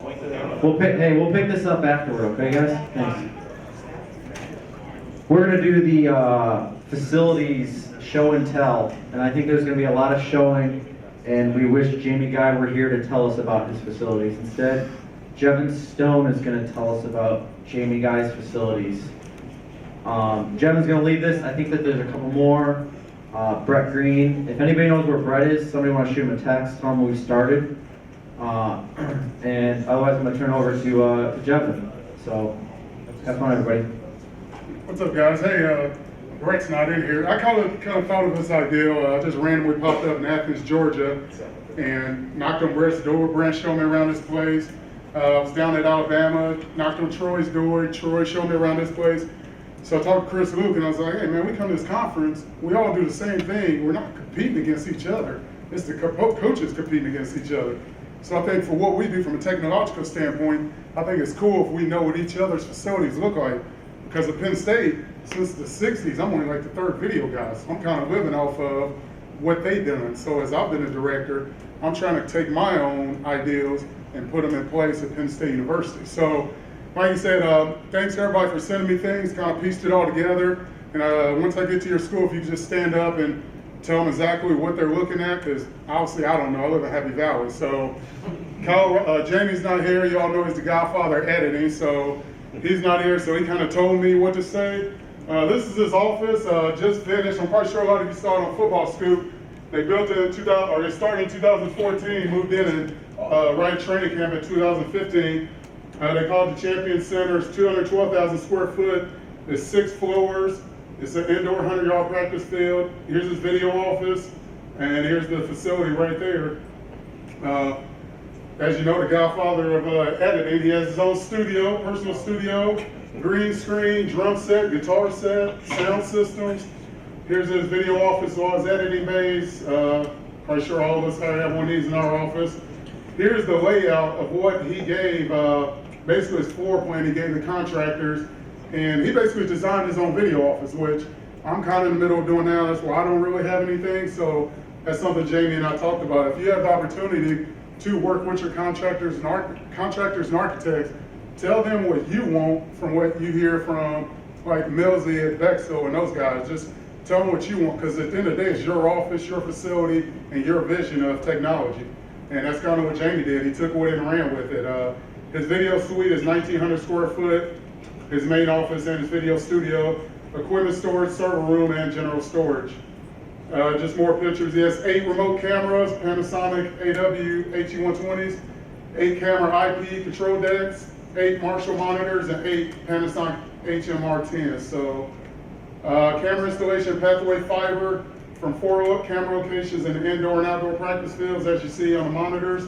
We'll pick this up afterward, okay, guys? Thanks. We're gonna do the facilities show and tell, and I think there's gonna be a lot of showing, and we wish Jamie Guy were here to tell us about his facilities. Instead, Jevin Stone is gonna tell us about Jamie Guy's facilities. Jevin's gonna lead this. I think that there's a couple more. Brett Green. If anybody knows where Brett is, somebody want to shoot him a text, tell him we started. And otherwise, I'm gonna turn it over to Jevin. So, have fun, everybody. What's up, guys? Hey, Brett's not in here. I kind of thought of this idea. Just randomly popped up in Athens, Georgia, and knocked on Brett's door. Brett showed me around this place. I was down at Alabama, knocked on Troy's door. Troy showed me around this place. So I talked to Chris Luke, and I was like, hey, man, we come to this conference. We all do the same thing. We're not competing against each other. It's the coaches competing against each other. So I think for what we do from a technological standpoint, I think it's cool if we know what each other's facilities look like. Because at Penn State, since the 60s, I'm only like the third video guy. So I'm kind of living off of what they've done. So as I've been a director, I'm trying to take my own ideals and put them in place at Penn State University. So like you said, thanks everybody for sending me things, kind of pieced it all together. And once I get to your school, if you could just stand up and tell them exactly what they're looking at, because obviously I don't know, I live in Happy Valley. So Jamie's not here, you all know he's the godfather of editing, so he's not here, so he kind of told me what to say. This is his office, just finished. I'm quite sure a lot of you saw it on Football Scoop. They built it in 2000, or they started in 2014, moved in and right training camp in 2015. They call it the Champion Center. It's 212,000 square foot. It's 6 floors. It's an indoor 100-yard practice field. Here's his video office, and here's the facility right there. As you know, the godfather of editing, he has his own studio, personal studio, green screen, drum set, guitar set, sound systems. Here's his video office, all his editing bays. Probably sure all of us have one of these in our office. Here's the layout of what he gave, basically his floor plan he gave the contractors. And he basically designed his own video office, which I'm kind of in the middle of doing now. That's why I don't really have anything. So that's something Jamie and I talked about. If you have the opportunity to work with your contractors and architects, tell them what you want from what you hear from like Millsy at Bexel and those guys. Just tell them what you want, because at the end of the day, it's your office, your facility, and your vision of technology. And that's kind of what Jamie did. He took away and ran with it. His video suite is 1,900 square foot. His main office and his video studio, equipment storage, server room, and general storage. Just more pictures. He has 8 remote cameras, Panasonic AW HE120s, 8 camera IP control decks, 8 Marshall monitors, and 8 Panasonic HMR10s. So camera installation, pathway fiber from 4 camera locations in the indoor and outdoor practice fields, as you see on the monitors.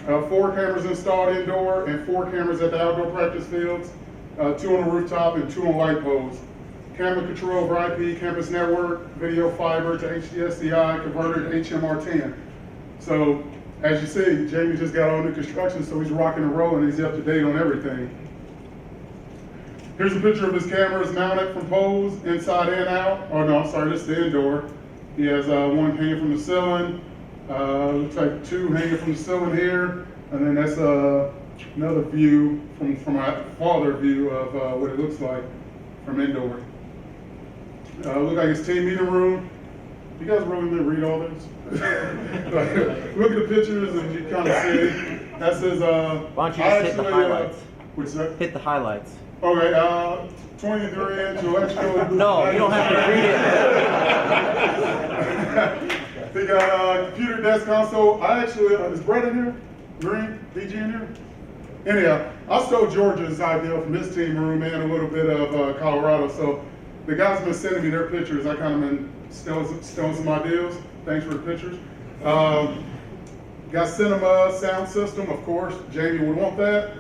4 cameras installed indoor and 4 cameras at the outdoor practice fields. 2 on the rooftop and 2 on light poles. Camera control over IP, campus network, video fiber to HDSDI, converter to HMR10. So, as you see, Jamie just got all new construction, so he's rocking and rolling, he's up to date on everything. Here's a picture of his cameras mounted from poles, inside and out. Oh no, I'm sorry, this is the indoor. He has one hanging from the ceiling, looks like 2 hanging from the ceiling here, and then that's another view from a farther view of what it looks like from indoor. Look like his team meeting room. You guys really didn't read all this? Look at the pictures and you kind of see. That's his. Why don't you just hit the highlights? What's that? Hit the highlights. Okay, 23-inch electrical. No, you don't have to read it. They got computer desk console. I actually, is Brett in here? Green? DG in here? Anyhow, I stole Georgia's idea from his team room and a little bit of Colorado. So the guys have been sending me their pictures. I kind of been stealing some ideas. Thanks for the pictures. Got cinema sound system, of course. Jamie would want that.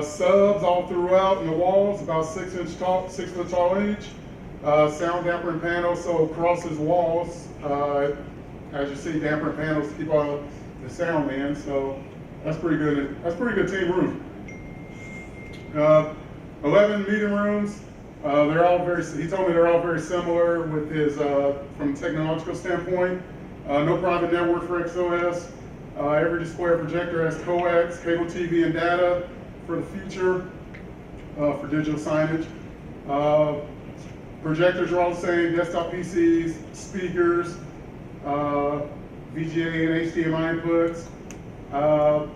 Subs all throughout in the walls, about 6 foot tall each. Sound dampering panels, so across his walls, as you see, dampering panels to keep all the sound in. So that's pretty good. That's pretty good team room. 11 meeting rooms. They're all he told me they're all very similar with his, from a technological standpoint. No private network for XOS. Every display or projector has coax, cable TV, and data for the future for digital signage. Projectors are all the same, desktop PCs, speakers, VGA and HDMI inputs.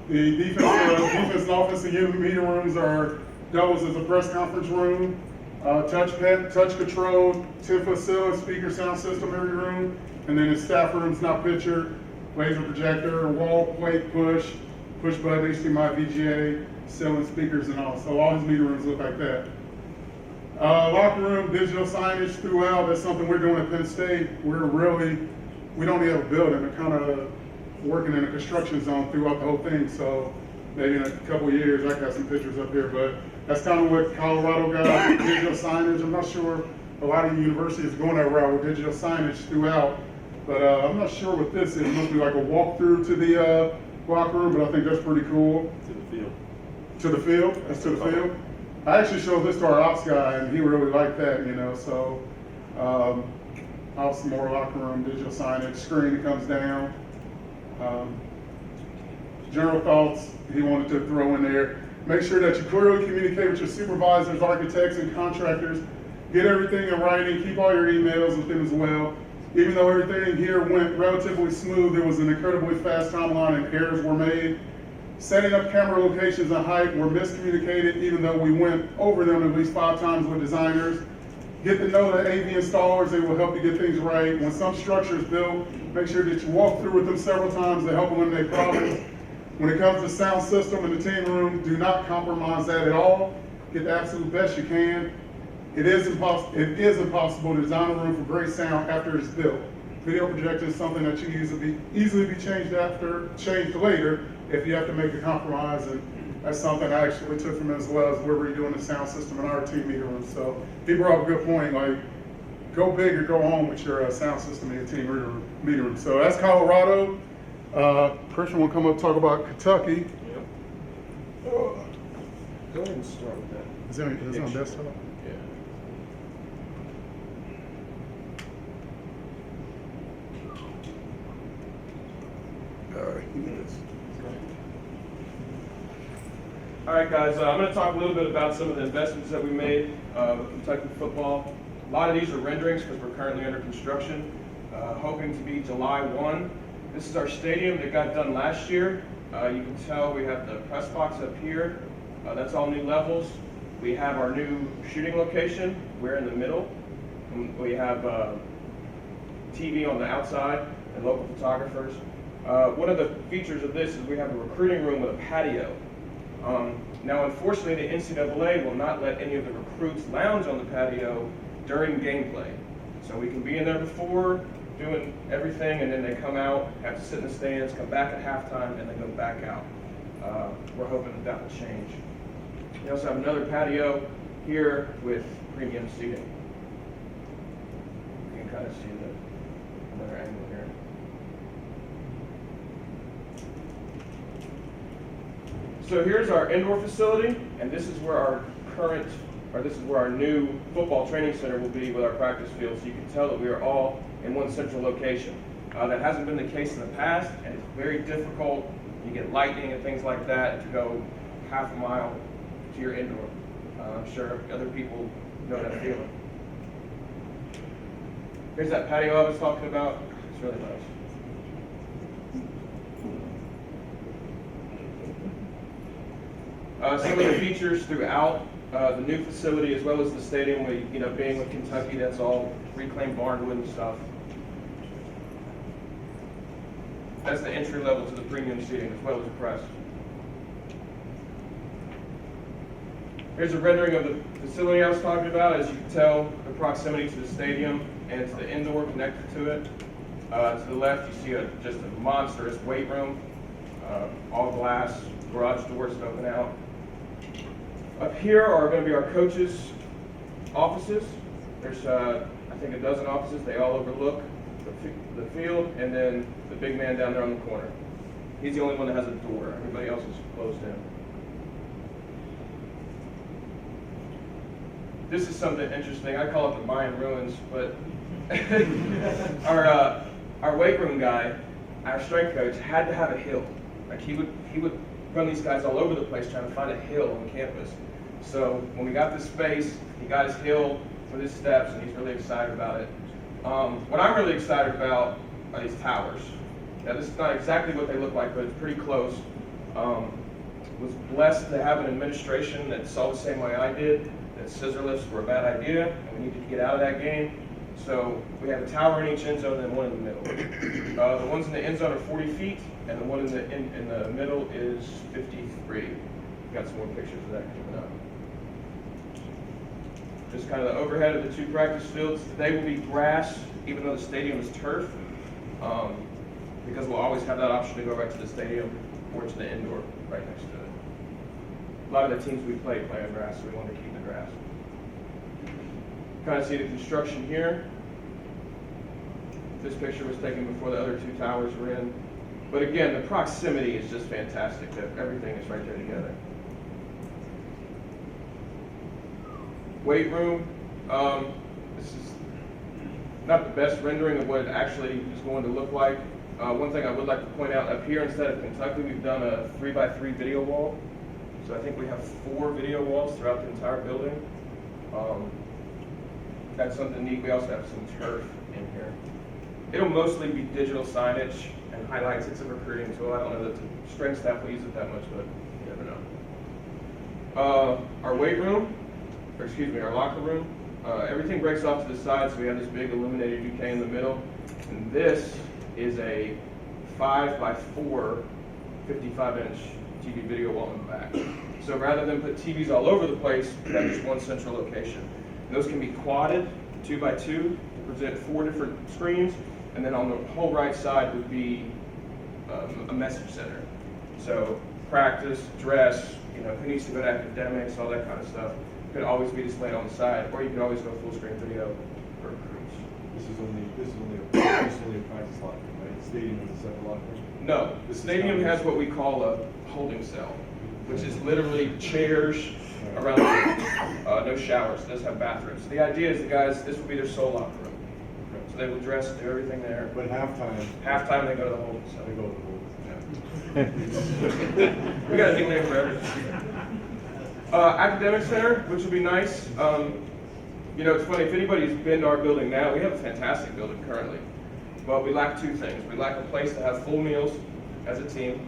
The defense and offensive unit meeting rooms are doubles as a press conference room. Touch control, 10-foot ceiling, speaker sound system every room. And then the staff room's not pictured, laser projector, wall plate push button, HDMI, VGA, ceiling speakers and all. So all his meeting rooms look like that. Locker room, digital signage throughout. That's something we're doing at Penn State. We don't even have a building. We're kind of working in a construction zone throughout the whole thing. So maybe in a couple of years, I got some pictures up here, but that's kind of what Colorado got, digital signage. I'm not sure a lot of universities are going that route with digital signage throughout, but I'm not sure what this is. It must be like a walkthrough to the locker room, but I think that's pretty cool. To the field. To the field? That's to the field? I actually showed this to our ops guy, and he really liked that, so some more locker room, digital signage, screen that comes down. General thoughts he wanted to throw in there. Make sure that you clearly communicate with your supervisors, architects, and contractors. Get everything in writing, keep all your emails with them as well. Even though everything here went relatively smooth, it was an incredibly fast timeline and errors were made. Setting up camera locations and height were miscommunicated, even though we went over them at least 5 times with designers. Get to know the AV installers, they will help you get things right. When some structure is built, make sure that you walk through with them several times to help eliminate problems. When it comes to sound system in the team room, do not compromise that at all. Get the absolute best you can. It is impossible to design a room for great sound after it's built. Video projector is something that you can easily be changed later if you have to make a compromise, and that's something I actually took from him as well, as we're redoing the sound system in our team meeting room. So he brought up a good point, like go big or go home with your sound system in your team meeting room. So that's Colorado. Christian will come up and talk about Kentucky. Yep. Go ahead and start with that. Is it on desktop? Yeah. All right, he is. All right, guys, I'm going to talk a little bit about some of the investments that we made with Kentucky football. A lot of these are renderings because we're currently under construction, hoping to be July 1. This is our stadium that got done last year. You can tell we have the press box up here. That's all new levels. We have our new shooting location. We're in the middle. And we have TV on the outside and local photographers. One of the features of this is we have a recruiting room with a patio. Now, unfortunately, the NCAA will not let any of the recruits lounge on the patio during gameplay. So we can be in there before, doing everything, and then they come out, have to sit in the stands, come back at halftime, and then go back out. We're hoping that will change. We also have another patio here with premium seating. You can kind of see another angle here. So here's our indoor facility, and this is where our new football training center will be with our practice field. So you can tell that we are all in one central location. That hasn't been the case in the past, and it's very difficult. You get lightning and things like that to go half a mile to your indoor. I'm sure other people know that feeling. Here's that patio I was talking about. It's really nice. Some of the features throughout the new facility, as well as the stadium, being with Kentucky, that's all reclaimed barnwood and stuff. That's the entry level to the premium seating, as well as the press. Here's a rendering of the facility I was talking about. As you can tell, the proximity to the stadium and to the indoor connected to it. To the left, you see just a monstrous weight room, all glass, garage doors that open out. Up here are going to be our coaches' offices. There's, I think, a dozen offices. They all overlook the field, and then the big man down there on the corner. He's the only one that has a door. Everybody else is closed in. This is something interesting. I call it the Mayan ruins, but our weight room guy our strength coach had to have a hill. Like he would run these guys all over the place trying to find a hill on campus. So when we got this space, he got his hill with his steps, and he's really excited about it. What I'm really excited about are these towers. Now this is not exactly what they look like, but it's pretty close. Was blessed to have an administration that saw the same way I did, that scissor lifts were a bad idea, and we needed to get out of that game. So we have a tower in each end zone and one in the middle. The ones in the end zone are 40 feet, and the one in the middle is 53. We've got some more pictures of that coming up. Just kind of the overhead of the two practice fields. They will be grass, even though the stadium is turf, because we'll always have that option to go right to the stadium or to the indoor right next to it. A lot of the teams we play on grass, so we want to keep the grass. Kind of see the construction here. This picture was taken before the other two towers were in. But again, the proximity is just fantastic. Everything is right there together. Weight room. This is not the best rendering of what it actually is going to look like. One thing I would like to point out, up here instead of Kentucky, we've done a 3x3 video wall. So I think we have 4 video walls throughout the entire building. That's something neat. We also have some turf in here. It'll mostly be digital signage and highlights. It's a recruiting tool. I don't know that the strength staff will use it that much, but you never know. Our weight room, or excuse me, our locker room, everything breaks off to the side, so we have this big illuminated UK in the middle. And this is a 5x4 55-inch TV video wall in the back. So rather than put TVs all over the place, we have just one central location. And those can be quadded 2x2 to present 4 different screens, and then on the whole right side would be a message center. So practice, dress, who needs to go to academics, all that kind of stuff could always be displayed on the side, or you could always go full screen video for recruits. This is only a practice locker, right? The stadium is a separate locker. No, the stadium has what we call a holding cell, which is literally chairs around no showers. It does have bathrooms. So the idea is the guys, this will be their sole locker room. So they will dress, do everything there. But halftime they go to the holding cell. they go to the holding. We got a new name for everything. Academic center, which will be nice. It's funny, if anybody's been to our building now, we have a fantastic building currently. But we lack 2 things. We lack a place to have full meals as a team.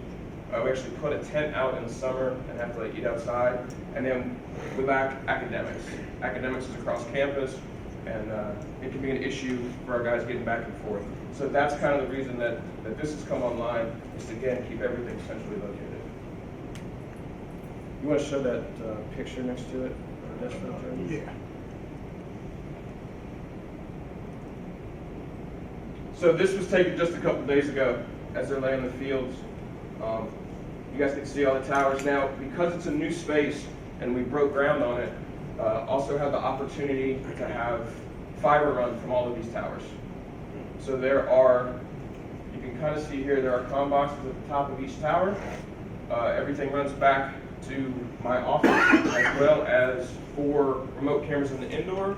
We actually put a tent out in the summer and have to eat outside. And then we lack academics. Academics is across campus, and it can be an issue for our guys getting back and forth. So that's kind of the reason that this has come online, is to, again, keep everything centrally located. You want to show that picture next to it? Yeah. So this was taken just a couple days ago as they're laying the fields. You guys can see all the towers now. Because it's a new space and we broke ground on it, also have the opportunity to have fiber run from all of these towers. So there are, you can kind of see here, there are comm boxes at the top of each tower. Everything runs back to my office, as well as 4 remote cameras in the indoor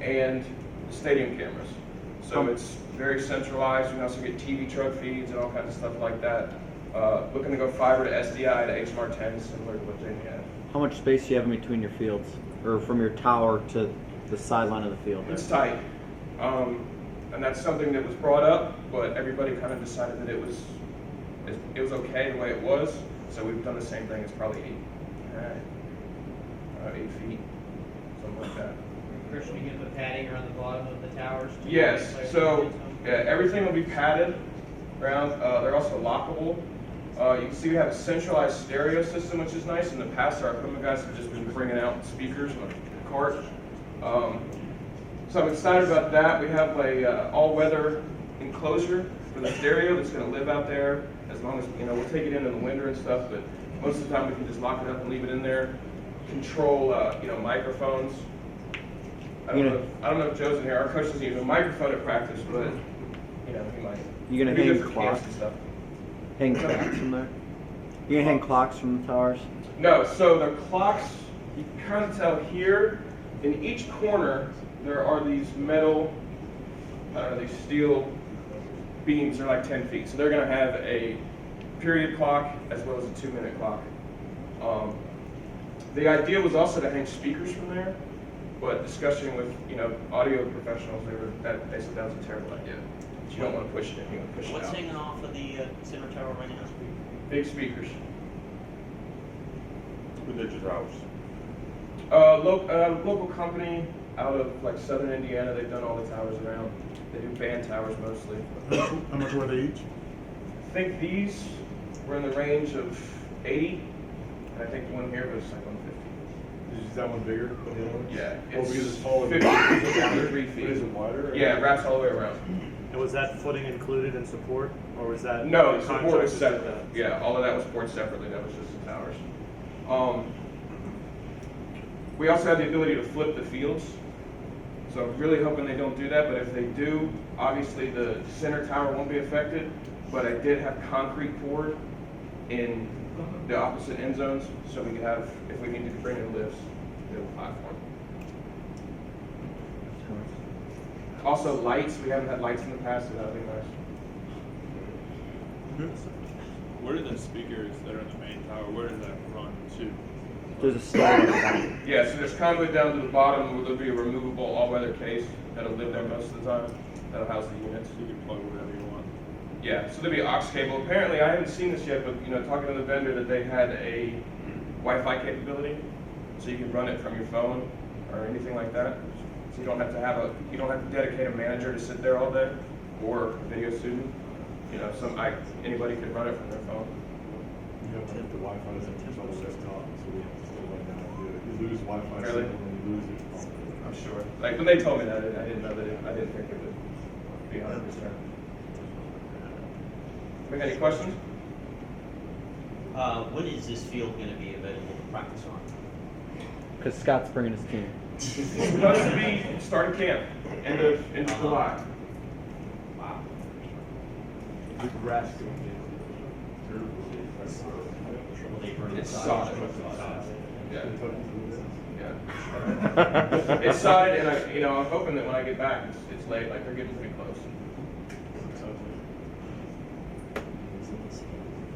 and stadium cameras. So it's very centralized. You can also get TV truck feeds and all kinds of stuff like that. Looking to go fiber to SDI to HMR10, similar to what Jamie had. How much space do you have in between your fields, or from your tower to the sideline of the field? It's tight, and that's something that was brought up, but everybody kind of decided that it was okay the way it was. So we've done the same thing. It's probably 8 feet, something like that. Christian, you gonna put padding around the bottom of the towers? Yes. So everything will be padded around. They're also lockable. You can see we have a centralized stereo system, which is nice. In the past, our equipment guys have just been bringing out speakers on a cart. So I'm excited about that. We have a all-weather enclosure for the stereo that's going to live out there. As long as, we'll take it in the winter and stuff, but most of the time we can just lock it up and leave it in there. Control, microphones. I don't know if Joe's in here. Our coach doesn't use a microphone at practice, but he might. You gonna Maybe hang different clocks? camps and stuff. Hang clocks from there? You gonna hang clocks from the towers? No, so the clocks, you can kind of tell here, in each corner, there are these metal, these steel beams are like 10 feet. So they're gonna have a period clock as well as a 2-minute clock. The idea was also to hang speakers from there, but discussing with, audio professionals, they said that was a terrible idea. You don't want to push it in, you want to push it What's out. hanging off of the center tower right now? Big speakers. Who did your towers? Local company out of like southern Indiana. They've done all the towers around. They do band towers mostly. How much were they each? I think these were in the range of 80, and I think the one here was like 150. Is that one bigger than the other one? Yeah, Oh, because it's taller. 53 feet. Is it wider? Yeah, it wraps all the way around. And was that footing included in support, or was that? No, the support was contracted separate. to that? Yeah, all of that was poured separately. That was just the towers. We also have the ability to flip the fields. So I'm really hoping they don't do that, but if they do, obviously the center tower won't be affected, but I did have concrete poured in the opposite end zones, so we could have, if we needed to bring in lifts, we have a platform. Also lights, we haven't had lights in the past, so that'd be nice. Where do the speakers that are in the main tower, where does that run to? There's a slide at the bottom. Yeah, so there's conduit down to the bottom where there'll be a removable all-weather case that'll live there most of the time. That'll house the units. You can plug whatever you want. Yeah, so there'll be aux cable. Apparently, I haven't seen this yet, but talking to the vendor, that they had a Wi-Fi capability, so you can run it from your phone or anything like that. So you don't have to dedicate a manager to sit there all day, or a video student. Anybody could run it from their phone. You have to hit the Wi-Fi to control the desktop, so we have to still like that. You lose Wi-Fi Really? signal when you lose it. I'm sure. Like when they told me that, I didn't know that. I didn't think it would be 100%. Any questions? When is this field going to be available to practice on? Because Scott's bringing his team. It's supposed to be starting camp end of July. Wow. The grass going Will they burn It's the solid. sides? Yeah. Yeah. It's sodded, and I'm hoping that when I get back, it's late. Like they're getting pretty close.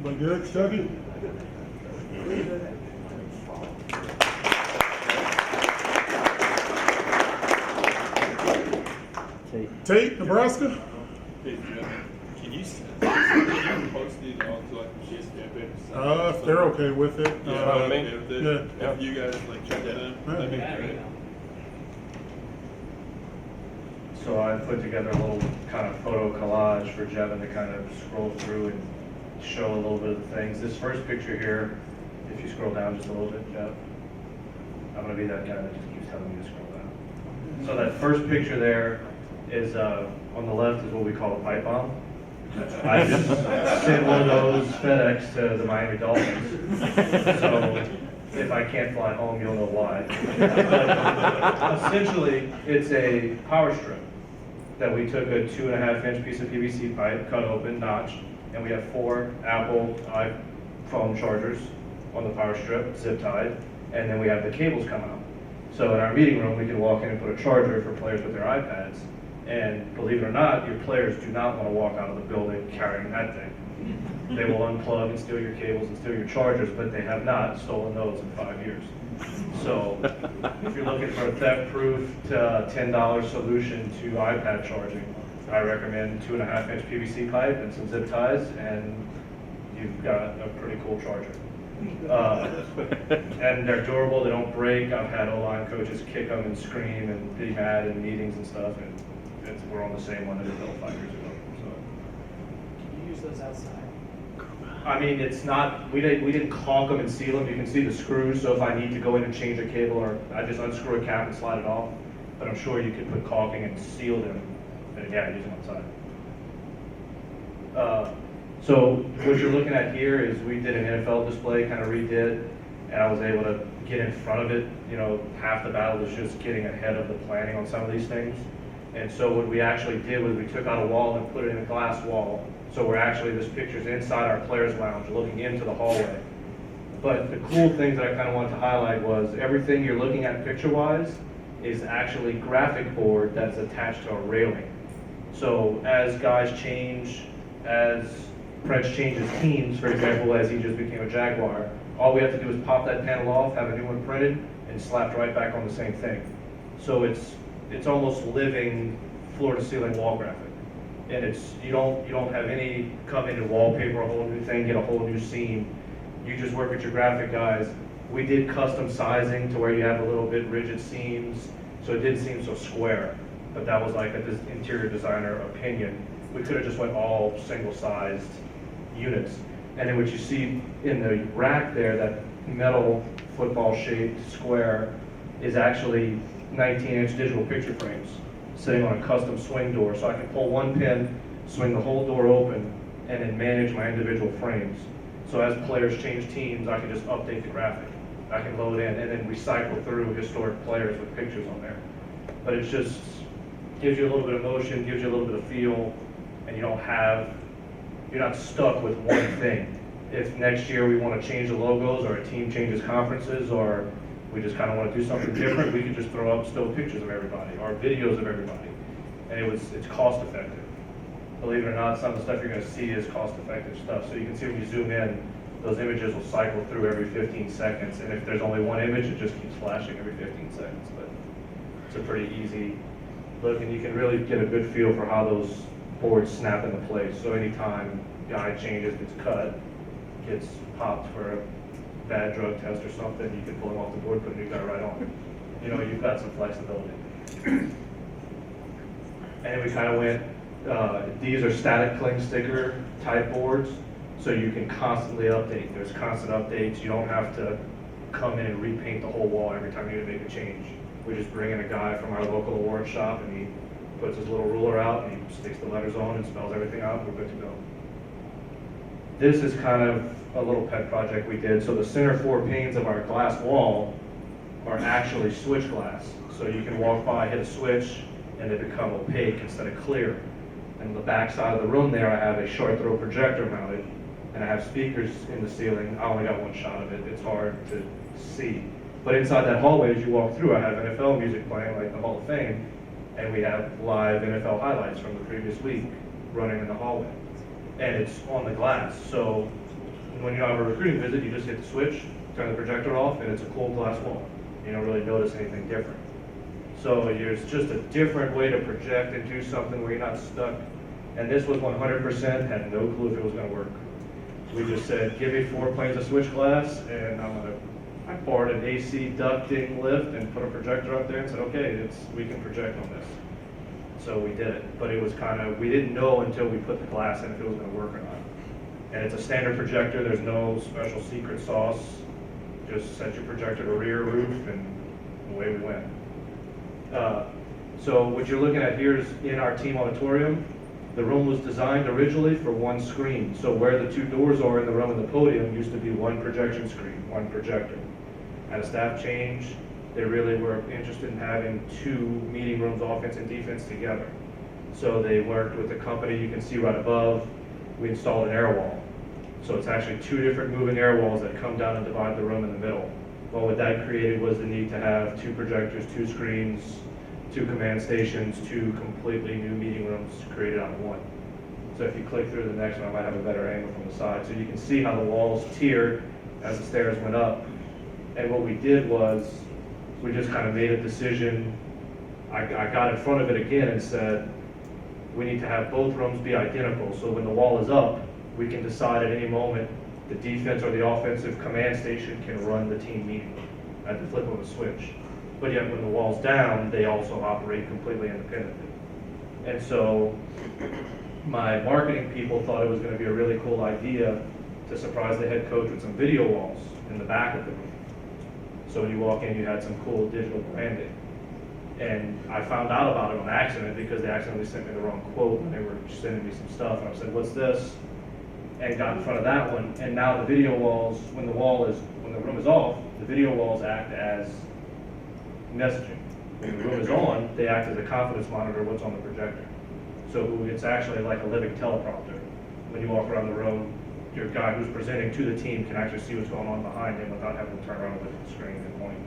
Look good, Chucky? Tate, Nebraska? Hey, Jim, can you post these onto like the CSVA paper? If they're okay with it. Yeah, fine with me. okay with it. Yeah. If you guys like check them, that'd be Yeah, great. So I put together a little kind of photo collage for Jevin to kind of scroll through and show a little bit of the things. This first picture here, if you scroll down just a little bit, Jeff, I'm gonna be that guy that just keeps telling you to scroll down. So that first picture there is, on the left is what we call a pipe bomb. I just sent one of those FedEx to the Miami Dolphins. So if I can't fly home, you'll know why. But essentially, it's a power strip that we took a 2.5-inch piece of PVC pipe, cut open, notched, and we have 4 Apple iPhone chargers on the power strip, zip tied, and then we have the cables come out. So in our meeting room, we can walk in and put a charger for players with their iPads. And believe it or not, your players do not want to walk out of the building carrying that thing. They will unplug and steal your cables and steal your chargers, but they have not stolen those in 5 years. So if you're looking for a theft-proof $10 solution to iPad charging, I recommend 2.5-inch PVC pipe and some zip ties, and you've got a pretty cool charger. And they're durable, they don't break. I've had O-line coaches kick them and scream and be mad in meetings and stuff, and we're on the same one that we built 5 years ago. Can you use those outside? I mean, it's not, we didn't caulk them and seal them. You can see the screws, so if I need to go in and change a cable, or I just unscrew a cap and slide it off. But I'm sure you could put caulking and seal them, and yeah, use them outside. So what you're looking at here is we did an NFL display, kind of redid, and I was able to get in front of it. Half the battle is just getting ahead of the planning on some of these things. And so what we actually did was we took out a wall and put it in a glass wall. So we're actually, this picture's inside our players' lounge, looking into the hallway. But the cool things that I kind of wanted to highlight was everything you're looking at picture-wise is actually graphic board that's attached to a railing. So as guys change, as Prince changes teams, for example, as he just became a Jaguar, all we have to do is pop that panel off, have a new one printed, and slapped right back on the same thing. So it's almost living floor-to-ceiling wall graphic. And you don't have any come in and wallpaper a whole new thing, get a whole new scene. You just work with your graphic guys. We did custom sizing to where you have a little bit rigid seams, so it didn't seem so square. But that was like this interior designer opinion. We could have just went all single-sized units. And then what you see in the rack there, that metal football-shaped square, is actually 19-inch digital picture frames sitting on a custom swing door. So I can pull one pin, swing the whole door open, and then manage my individual frames. So as players change teams, I can just update the graphic. I can load in and then recycle through historic players with pictures on there. But it just gives you a little bit of motion, gives you a little bit of feel, and you're not stuck with one thing. If next year we want to change the logos, or a team changes conferences, or we just kind of want to do something different, we can just throw up still pictures of everybody, or videos of everybody. And it's cost effective. Believe it or not, some of the stuff you're going to see is cost effective stuff. So you can see when you zoom in, those images will cycle through every 15 seconds. And if there's only one image, it just keeps flashing every 15 seconds. But it's a pretty easy look, and you can really get a good feel for how those boards snap into place. So anytime guy changes, gets cut, gets popped for a bad drug test or something, you can pull him off the board, put a new guy right on. You know, you've got some flexibility. And then we kind of went, these are static cling sticker type boards, so you can constantly update. There's constant updates. You don't have to come in and repaint the whole wall every time you need to make a change. We just bring in a guy from our local award shop, and he puts his little ruler out, and he sticks the letters on and spells everything out, and we're good to go. This is kind of a little pet project we did. So the center 4 panes of our glass wall are actually switch glass. So you can walk by, hit a switch, and they become opaque instead of clear. And on the back side of the room there, I have a short throw projector mounted, and I have speakers in the ceiling. I only got one shot of it. It's hard to see. But inside that hallway, as you walk through, I have NFL music playing, like the Hall of Fame, and we have live NFL highlights from the previous week running in the hallway. And it's on the glass. So when you have a recruiting visit, you just hit the switch, turn the projector off, and it's a cold glass wall. You don't really notice anything different. So it's just a different way to project and do something where you're not stuck. And this was 100%, had no clue if it was going to work. We just said, give me 4 planes of switch glass, and I poured an AC ducting lift and put a projector up there and said, okay, we can project on this. So we did it, but it was we didn't know until we put the glass in if it was going to work or not. And it's a standard projector. There's no special secret sauce. Just set your projector to rear roof, and away we went. So what you're looking at here is in our team auditorium. The room was designed originally for one screen. So where the 2 doors are in the room of the podium used to be one projection screen, one projector. At a staff change, they really were interested in having 2 meeting rooms, offense and defense, together. So they worked with a company you can see right above. We installed an air wall. So it's actually 2 different moving air walls that come down and divide the room in the middle. Well, what that created was the need to have 2 projectors, 2 screens, 2 command stations, 2 completely new meeting rooms created out of one. So if you click through the next one, I might have a better angle from the side. So you can see how the walls tiered as the stairs went up. And what we did was, we just kind of made a decision. I got in front of it again and said, we need to have both rooms be identical. So when the wall is up, we can decide at any moment the defense or the offensive command station can run the team meeting at the flip of a switch. But yet when the wall's down, they also operate completely independently. And so my marketing people thought it was going to be a really cool idea to surprise the head coach with some video walls in the back of the room. So when you walk in, you had some cool digital branding. And I found out about it on accident because they accidentally sent me the wrong quote when they were sending me some stuff. And I said, what's this? And got in front of that one. And now the video walls, when the room is off, the video walls act as messaging. When the room is on, they act as a confidence monitor of what's on the projector. So it's actually like a living teleprompter. When you walk around the room, your guy who's presenting to the team can actually see what's going on behind him without having to turn around and look at the screen and wanting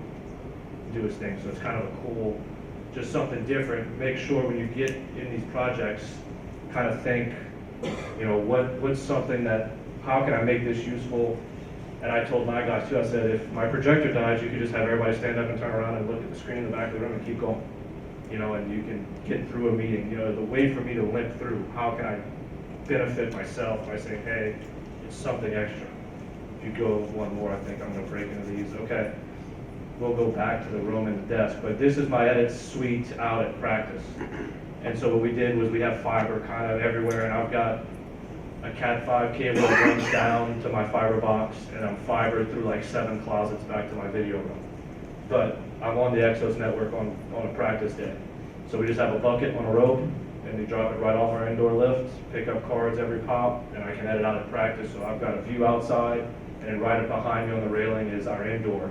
to do his thing. So it's kind of a cool just something different. Make sure when you get in these projects, kind of think, you know, what's something that, how can I make this useful? And I told my guys too, I said, if my projector dies, you could just have everybody stand up and turn around and look at the screen in the back of the room and keep going. You know, and you can get through a meeting. You know, the way for me to limp through, how can I benefit myself by saying, hey, it's something extra. If you go one more, I think I'm gonna break into these. Okay, we'll go back to the room and the desk, but this is my edit suite out at practice. And so what we did was we have fiber kind of everywhere, and I've got a Cat5 cable that runs down to my fiber box, and I'm fibered through like 7 closets back to my video room. But I'm on the Exos network on a practice day. So we just have a bucket on a rope, and we drop it right off our indoor lift, pick up cards every pop, and I can edit out at practice. So I've got a view outside, and then right up behind me on the railing is our indoor.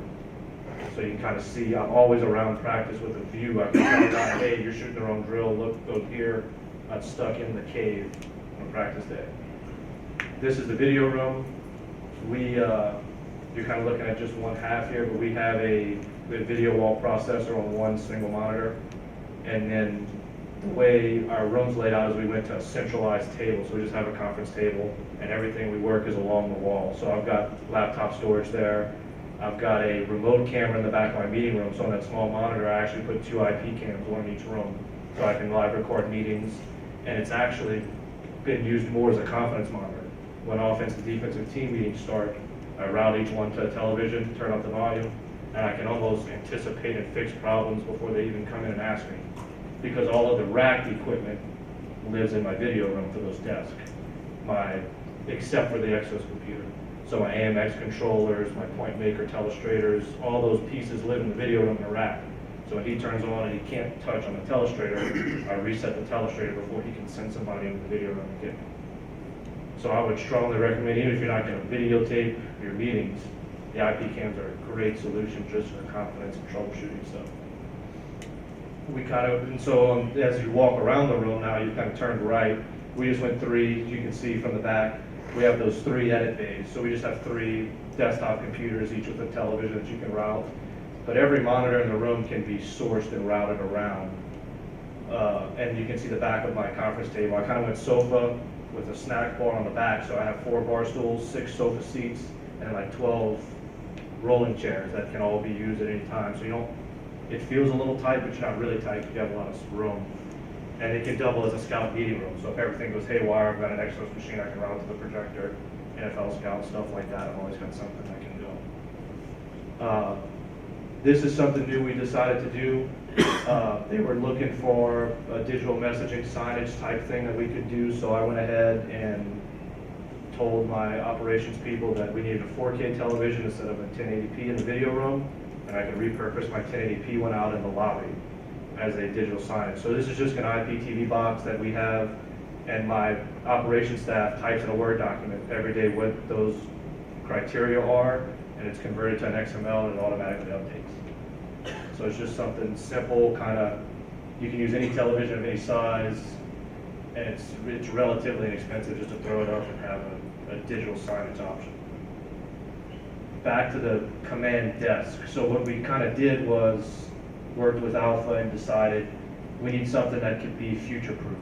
So you can kind of see, I'm always around practice with a view. I can tell guys, hey, you're shooting the wrong drill, look, go here. I'm stuck in the cave on practice day. This is the video room. You're kind of looking at just one half here, but we have a video wall processor on one single monitor. And then the way our room's laid out is we went to a centralized table. So we just have a conference table, and everything we work is along the wall. So I've got laptop storage there. I've got a remote camera in the back of my meeting room. So on that small monitor, I actually put 2 IP cams, one in each room, so I can live record meetings. And it's actually been used more as a confidence monitor. When offensive defensive team meetings start, I route each one to a television, turn up the volume, and I can almost anticipate and fix problems before they even come in and ask me. Because all of the rack equipment lives in my video room for those desks, except for the Exos computer. So my AMX controllers, my point maker telestrators, all those pieces live in the video room in the rack. So when he turns on and he can't touch on the telestrator, I reset the telestrator before he can send somebody into the video room and get me. So I would strongly recommend, even if you're not going to videotape your meetings, the IP cams are a great solution just for confidence and troubleshooting stuff. And so as you walk around the room now, you've kind of turned right. We just went 3, you can see from the back. We have those 3 edit bays. So we just have 3 desktop computers, each with a television that you can route. But every monitor in the room can be sourced and routed around. And you can see the back of my conference table. I kind of went sofa with a snack bar on the back. So I have 4 bar stools, 6 sofa seats, and like 12 rolling chairs that can all be used at any time. So it feels a little tight, but you're not really tight because you have a lot of room. And it can double as a scout meeting room. So if everything goes haywire, I've got an Exos machine I can route to the projector, NFL scout, stuff like that. I've always got something I can go. This is something new we decided to do. They were looking for a digital messaging signage type thing that we could do. So I went ahead and told my operations people that we needed a 4K television instead of a 1080p in the video room. And I could repurpose my 1080p one out in the lobby as a digital signage. So this is just an IPTV box that we have, and my operations staff types in a Word document every day what those criteria are, and it's converted to an XML and it automatically updates. So it's just something simple, kind of, you can use any television of any size, and it's relatively inexpensive just to throw it up and have a digital signage option. Back to the command desk. So what we kind of did was worked with Alpha and decided we need something that could be future-proofed.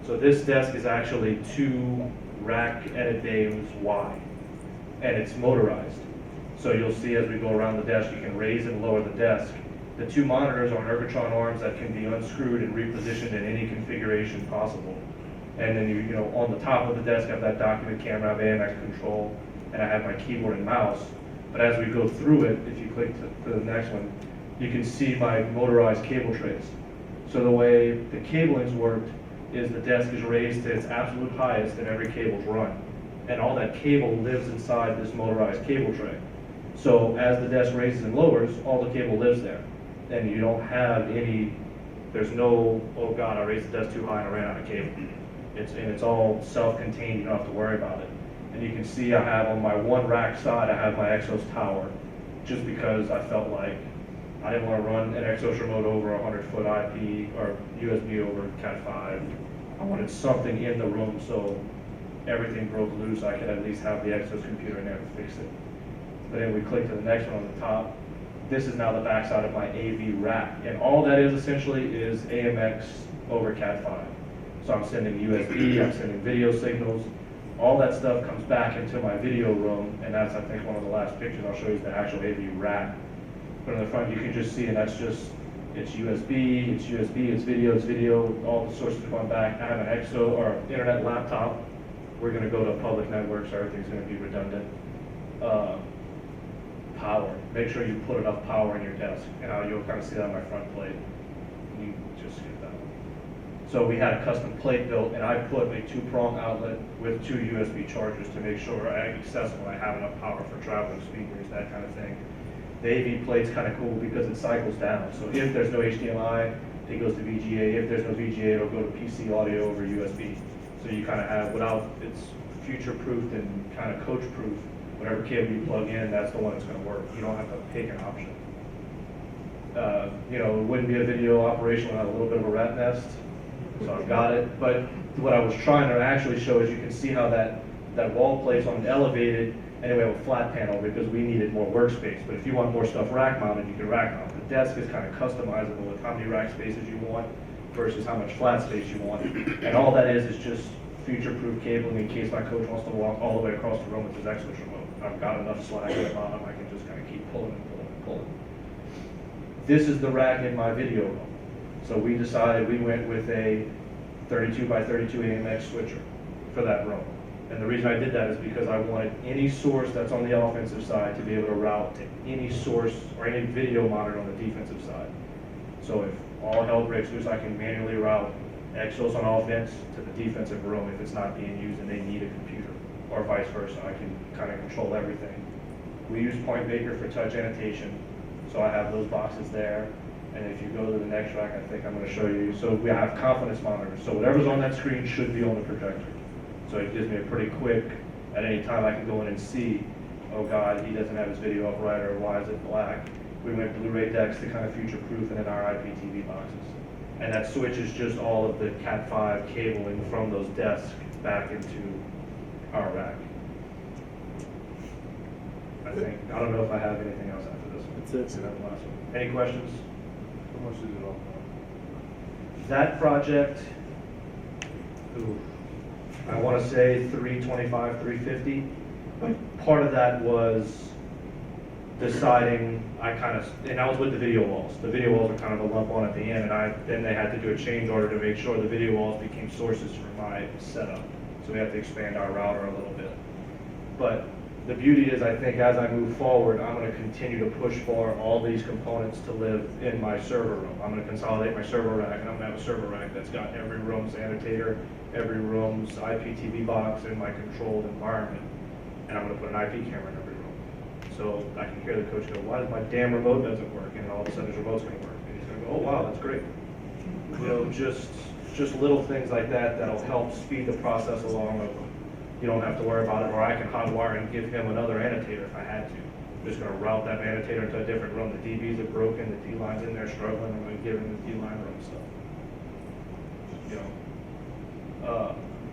So this desk is actually 2 rack edit bays wide, and it's motorized. So you'll see as we go around the desk, you can raise and lower the desk. The 2 monitors are Ergotron arms that can be unscrewed and repositioned in any configuration possible. And then you know, on the top of the desk, I have that document camera, I have AMX control, and I have my keyboard and mouse. But as we go through it, if you click to the next one, you can see my motorized cable trays. So the way the cabling's worked is the desk is raised to its absolute highest and every cable's run. And all that cable lives inside this motorized cable tray. So as the desk raises and lowers, all the cable lives there. And you don't have there's no, oh God, I raised the desk too high and I ran out of cable. It's all self-contained, you don't have to worry about it. And you can see I have on my one rack side, I have my Exos tower, just because I felt like I didn't want to run an Exos remote over 100-foot IP or USB over Cat5. I wanted something in the room so everything broke loose, I could at least have the Exos computer in there to fix it. But then we click to the next one on the top. This is now the backside of my AV rack. And all that is essentially is AMX over Cat5. So I'm sending USB, I'm sending video signals. All that stuff comes back into my video room, and that's, I think, one of the last pictures I'll show you is the actual AV rack. But in the front, you can just see, and that's just, it's USB, it's video, all the sources are going back. I have an EXO or internet laptop. We're gonna go to public networks, so everything's gonna be redundant. Power, make sure you put enough power in your desk, and you'll kind of see that on my front plate. You just skip that one. So we had a custom plate built, and I put a 2-prong outlet with 2 USB chargers to make sure I accessible, I have enough power for traveling speakers, that kind of thing. The AV plate's kind of cool because it cycles down. So if there's no HDMI, it goes to VGA. If there's no VGA, it'll go to PC audio over USB. So you kind of have, it's future-proofed and kind of coach-proof. Whatever cable you plug in, that's the one that's going to work. You don't have to pick an option. It wouldn't be a video operation without a little bit of a rat nest. So I've got it. But what I was trying to actually show is you can see how that wall plate's on elevated, and then we have a flat panel because we needed more workspace. But if you want more stuff rack mounted, you can rack mount. The desk is kind of customizable with how many rack spaces you want versus how much flat space you want. And all that is just future-proof cabling in case my coach wants to walk all the way across the room with his Xbox remote. I've got enough slack in the bottom, I can just kind of keep pulling and pulling and pulling. This is the rack in my video room. So we decided we went with a 32 by 32 AMX switcher for that room. And the reason I did that is because I wanted any source that's on the offensive side to be able to route to any source or any video monitor on the defensive side. So if all hell breaks loose, I can manually route Exos on offense to the defensive room if it's not being used and they need a computer, or vice versa. I can kind of control everything. We use Point Maker for touch annotation, so I have those boxes there. And if you go to the next rack, I think I'm going to show you. So we have confidence monitors. So whatever's on that screen should be on the projector. So it gives me a pretty quick, at any time I can go in and see, oh God, he doesn't have his video up right, or why is it black? We went Blu-ray decks to kind of future-proof, and then our IPTV boxes. And that switches just all of the Cat5 cabling from those desks back into our rack. I don't know if I have anything else after this one. That's it. So that's the last one. Any questions? How much did it all cost? That project, I want to say 325, 350. Part of that was deciding, and I was with the video walls. The video walls were kind of a lump on at the end, and then they had to do a change order to make sure the video walls became sources for my setup. So we had to expand our router a little bit. But the beauty is, I think as I move forward, I'm going to continue to push for all these components to live in my server room. I'm going to consolidate my server rack, and I'm going to have a server rack that's got every room's annotator, every room's IPTV box in my controlled environment. And I'm going to put an IP camera in every room. So I can hear the coach go, why does my damn remote doesn't work? And all of a sudden his remote's going to work. And he's going to go, oh wow, that's great. Just little things like that that'll help speed the process along of, you don't have to worry about it, or I can hotwire and give him another annotator if I had to. I'm just gonna route that annotator into a different room. The DBs are broken, the D-line's in there struggling, I'm gonna give him the D-line room stuff.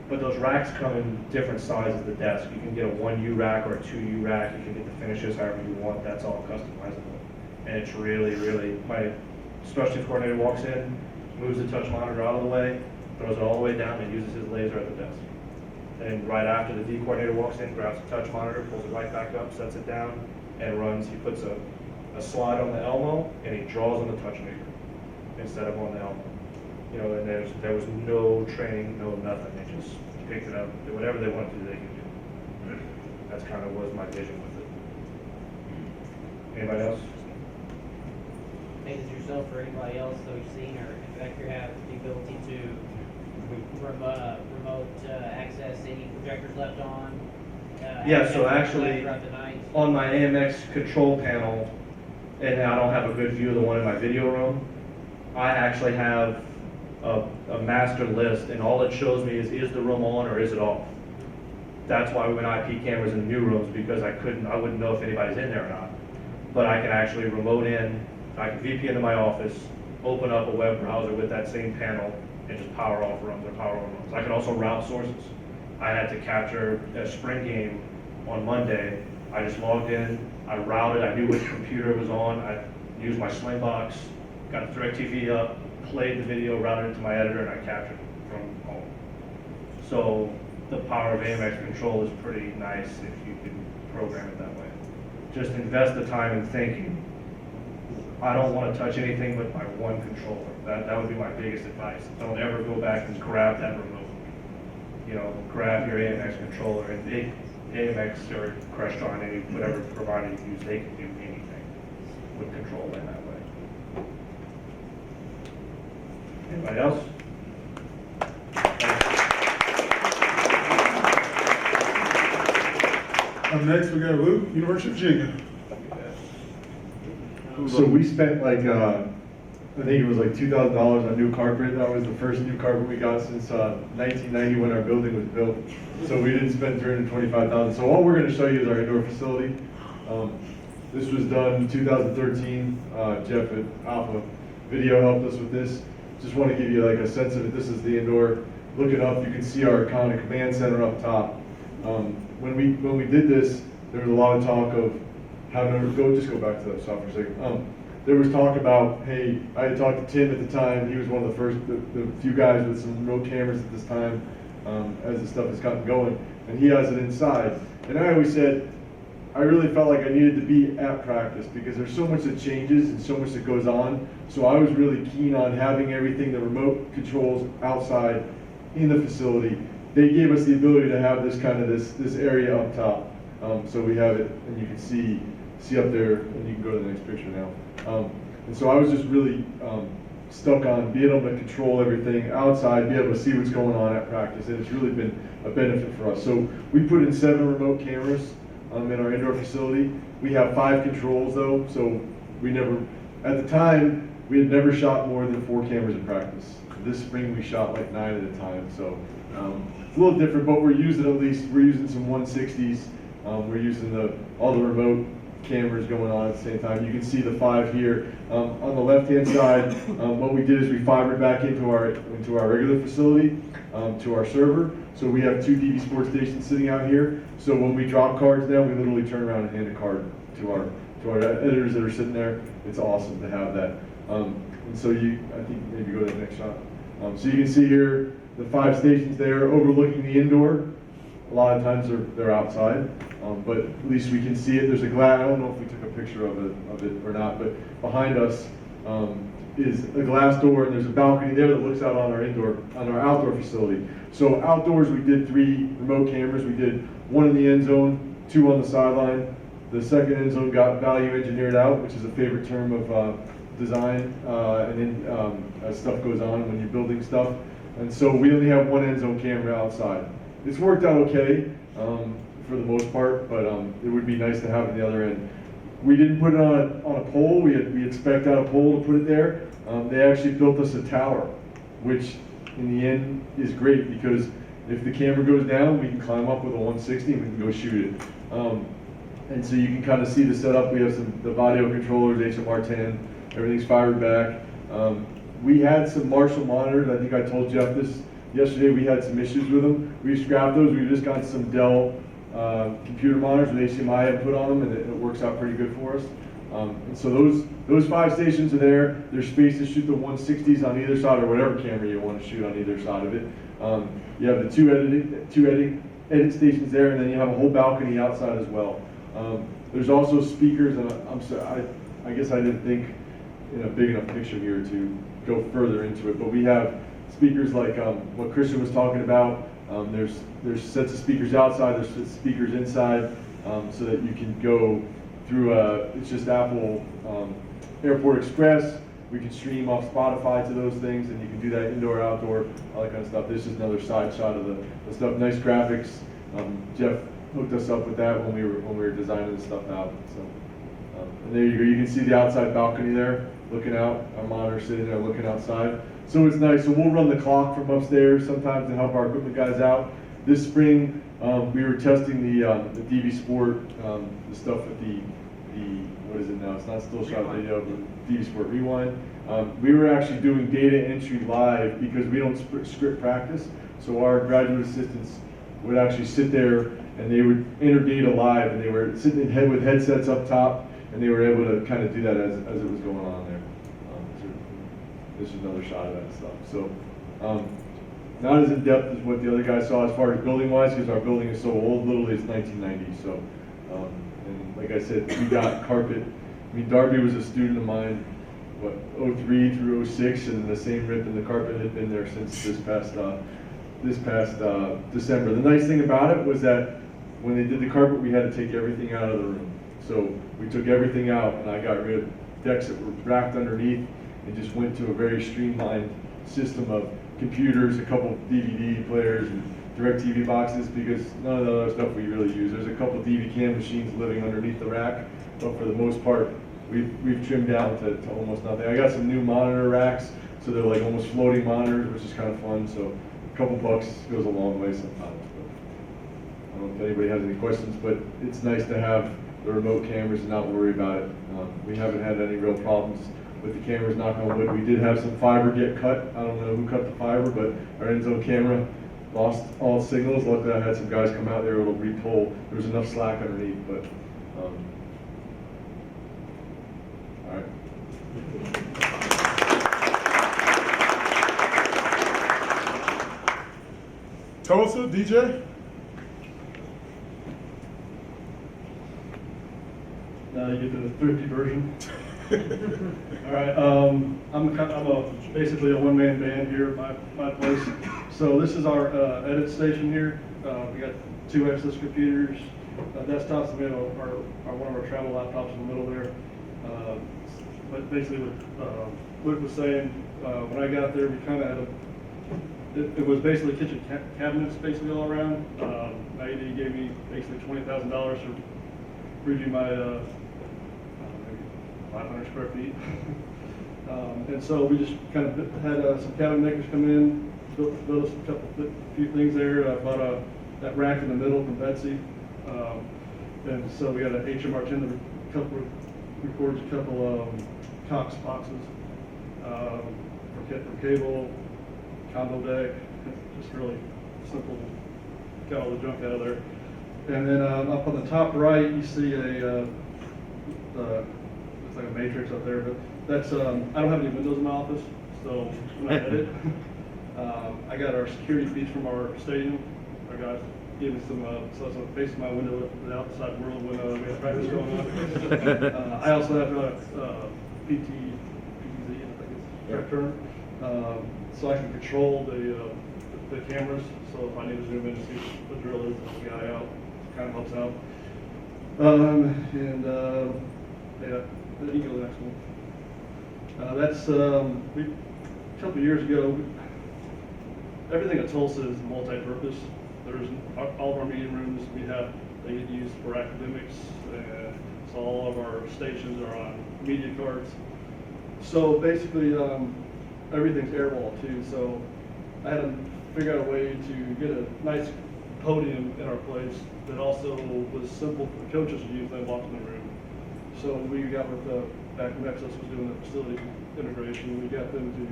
But those racks come in different sizes of the desk. You can get a 1U rack or a 2U rack. You can get the finishes however you want. That's all customizable. And it's really, my specialty coordinator walks in, moves the touch monitor out of the way, throws it all the way down, and uses his laser at the desk. And right after the D coordinator walks in, grabs the touch monitor, pulls it right back up, sets it down, and runs. He puts a slide on the Elmo, and he draws on the touch maker instead of on the Elmo. And there was no training, no nothing. They just picked it up, did whatever they wanted to do, they could do. That's kind of was my vision with it. Anybody else? Things yourself or anybody else that we've seen, or in fact you have the ability to remote access any projectors left on? Yeah, so actually, throughout the night? on my AMX control panel, and I don't have a good view of the one in my video room, I actually have a master list, and all it shows me is the room on or is it off? That's why we went IP cameras in the new rooms, because I wouldn't know if anybody's in there or not. But I can actually remote in, I can VP into my office, open up a web browser with that same panel, and just power off rooms or power on rooms. I can also route sources. I had to capture a spring game on Monday, I just logged in, I routed, I knew which computer it was on, I used my Sling box, got the DirecTV up, played the video, routed it to my editor, and I captured it from home. So the power of AMX control is pretty nice if you can program it that way. Just invest the time in thinking, I don't want to touch anything but my one controller. That would be my biggest advice. Don't ever go back and grab that remote. You know, grab your AMX controller, and AMX or Crestron, any whatever provider you use, they can do anything with control in that way. Anybody else? Up next, we got Luke, University of Virginia. So we spent like, I think it was like $2,000 on new carpet. That was the first new carpet we got since 1990 when our building was built. So we didn't spend $325,000. So all we're going to show you is our indoor facility. This was done in 2013. Jeff at Alpha Video helped us with this. Just want to give you like a sense of it. This is the indoor. Look it up. You can see our kind of command center up top. When we did this, there was a lot of talk of having just go back to that shop for a second. There was talk about, hey, I had talked to Tim at the time. He was one of the first, the few guys with some remote cameras at this time, as this stuff has gotten going, and he has it inside. And I always said, I really felt like I needed to be at practice because there's so much that changes and so much that goes on. So I was really keen on having everything, the remote controls outside in the facility. They gave us the ability to have this kind of this area up top. So we have it, and you can see up there, and you can go to the next picture now. And so I was just really stuck on being able to control everything outside, be able to see what's going on at practice, and it's really been a benefit for us. So we put in 7 remote cameras in our indoor facility. We have 5 controls though, so we never, at the time, we had never shot more than 4 cameras in practice. This spring we shot like 9 at a time, so it's a little different, but we're using some 160s. We're using all the remote cameras going on at the same time. You can see the 5 here. On the left-hand side, what we did is we fibered back into our regular facility, to our server. So we have 2 DV Sports stations sitting out here. So when we drop cards down, we literally turn around and hand a card to our editors that are sitting there. It's awesome to have that. And so I think maybe go to the next shot. So you can see here the 5 stations there overlooking the indoor. A lot of times they're outside, but at least we can see it. There's a glass. I don't know if we took a picture of it or not, but behind us is a glass door, and there's a balcony there that looks out on our outdoor facility. So outdoors, we did 3 remote cameras. We did 1 in the end zone, 2 on the sideline. The second end zone got value engineered out, which is a favorite term of design, and then as stuff goes on when you're building stuff. And so we only have 1 end zone camera outside. It's worked out okay for the most part, but it would be nice to have it on the other end. We didn't put it on a pole. We had spec'd out a pole to put it there. They actually built us a tower, which in the end is great because if the camera goes down, we can climb up with a 160 and we can go shoot it. And so you can kind of see the setup. We have the audio controllers, HMR10, everything's fibered back. We had some Marshall monitors. I think I told Jeff this yesterday. We had some issues with them. We scrapped those. We just got some Dell computer monitors with HDMI input on them, and it works out pretty good for us. And so those 5 stations are there. There's space to shoot the 160s on either side, or whatever camera you want to shoot on either side of it. You have the two edit stations there, and then you have a whole balcony outside as well. There's also speakers, and I'm sorry, I guess I didn't think in a big enough picture here to go further into it, but we have speakers like what Christian was talking about. There's sets of speakers outside, there's sets of speakers inside, so that you can go through it's just Apple Airport Express. We can stream off Spotify to those things, and you can do that indoor, outdoor, all that kind of stuff. This is another side shot of the stuff. Nice graphics. Jeff hooked us up with that when we were designing the stuff out. So, and there you go. You can see the outside balcony there, looking out. Our monitor sitting there looking outside. So it's nice. So we'll run the clock from upstairs sometimes to help our equipment guys out. This spring, we were testing the DV Sport, the stuff with the what is it now? It's not still shot video, but DV Sport Rewind. We were actually doing data entry live because we don't script practice. So our graduate assistants would actually sit there and they would enter data live, and they were sitting in with headsets up top, and they were able to kind of do that as it was going on there. This is another shot of that stuff. So, not as in depth as what the other guy saw as far as building wise, because our building is so old, literally it's 1990. So, and like I said, we got carpet. I mean, Darby was a student of mine, what, 03 through 06, and the same rip in the carpet had been there since this past December. The nice thing about it was that when they did the carpet, we had to take everything out of the room. So we took everything out, and I got rid of decks that were racked underneath, and just went to a very streamlined system of computers, a couple DVD players, and DirecTV boxes, because none of the other stuff we really use. There's a couple DV cam machines living underneath the rack, but for the most part, we've trimmed down to almost nothing. I got some new monitor racks, so they're like almost floating monitors, which is kind of fun. So a couple bucks goes a long way sometimes. But I don't know if anybody has any questions, but it's nice to have the remote cameras and not worry about it. We haven't had any real problems with the cameras, knock on wood. We did have some fiber get cut. I don't know who cut the fiber, but our end zone camera lost all signals. Luckily, I had some guys come out there able to re-pull. There was enough slack underneath, but all right. Tulsa, DJ? Now you get to the thrifty version. All right, I'm basically a one-man band here at my place. So this is our edit station here. We got 2 Exos computers, desktops. We have one of our travel laptops in the middle there. But basically, what Luke was saying, when I got there, we kind of had it was basically kitchen cabinets basically all around. AD gave me basically $20,000 to redo my maybe 500 square feet. And so we just kind of had some cabinet makers come in, built us a few things there. I bought that rack in the middle from Betsy. And so we got an HMR10 that records a couple Cox boxes for cable, combo deck, just really simple, got all the junk out of there. And then up on the top right, you see a, looks like a matrix up there, but that's, I don't have any windows in my office, so when I edit, I got our security feeds from our stadium. Our guys gave me some, so it's facing my window at the outside world when we have practice going on. I also have PTZ, I think it's the correct term. So I can control the cameras, so if I need to zoom in to see what the drill is, the guy out, kind of helps out. Yeah, you can go to the next one. That's, a couple of years ago, everything at Tulsa is multi-purpose. There's all of our meeting rooms they get used for academics, so all of our stations are on media cards. So basically, everything's airwall too, so I had to figure out a way to get a nice podium in our place that also was simple for the coaches to use when they walked in the room. So we got with back when Exos was doing the facility integration, we got them to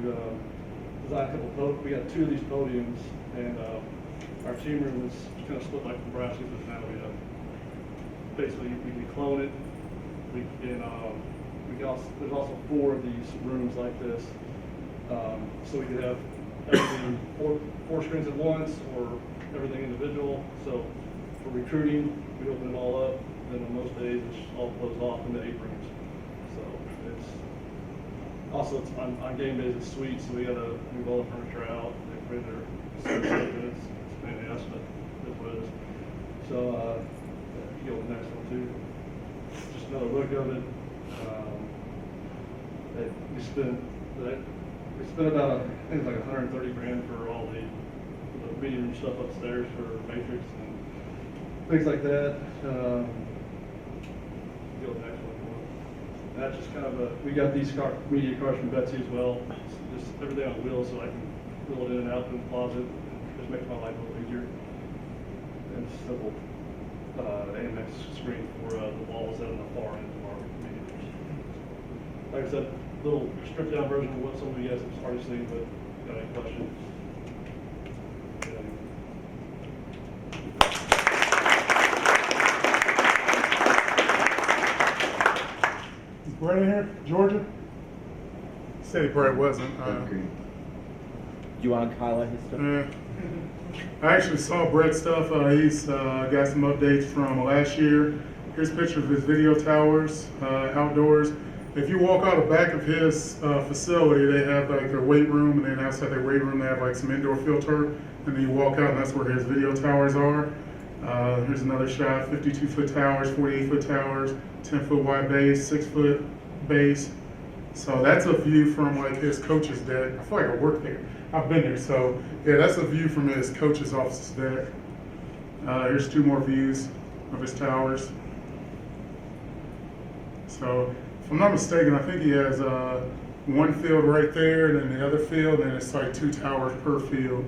design a couple we got 2 of these podiums, and our team room is kind of split like Nebraska, but now we have basically we can clone it. We can there's also 4 of these rooms like this. So we could have everything 4 screens at once or everything individual. So for recruiting, we open it all up. Then on most days, it's all closed off into 8 rooms. So it's on game days it's sweet. So we got to move all the furniture out. They bring their it's pain in the ass, but that's what it is. So you go to the next one too. Just another look of it. We spent about, I think it's like $130 grand for all the meeting room stuff upstairs for Matrix and things like that. Go to the next one. And that's just kind of we got these media cards from Betsy as well. It's just everything on wheels, so I can wheel it in and out in the closet. It just makes my life a little easier. And simple AMX screen for the walls out on the far end of our meeting rooms. Like I said, little stripped down version of what some of you guys have already seen, but got any questions? Right in here, Georgia? Said he probably wasn't. Do you want to highlight his stuff? Yeah. I actually saw Brett's stuff. He's got some updates from last year. Here's a picture of his video towers outdoors. If you walk out the back of his facility, they have like their weight room, and then outside their weight room, they have like some indoor field turf. And then you walk out, and that's where his video towers are. Here's another shot: 52-foot towers, 48-foot towers, 10-foot wide base, 6-foot base. So that's a view from like his coach's deck. I feel like I work there. I've been there, so yeah, that's a view from his coach's office's deck. Here's 2 more views of his towers. So, if I'm not mistaken, I think he has one field right there, and then the other field, and it's like 2 towers per field.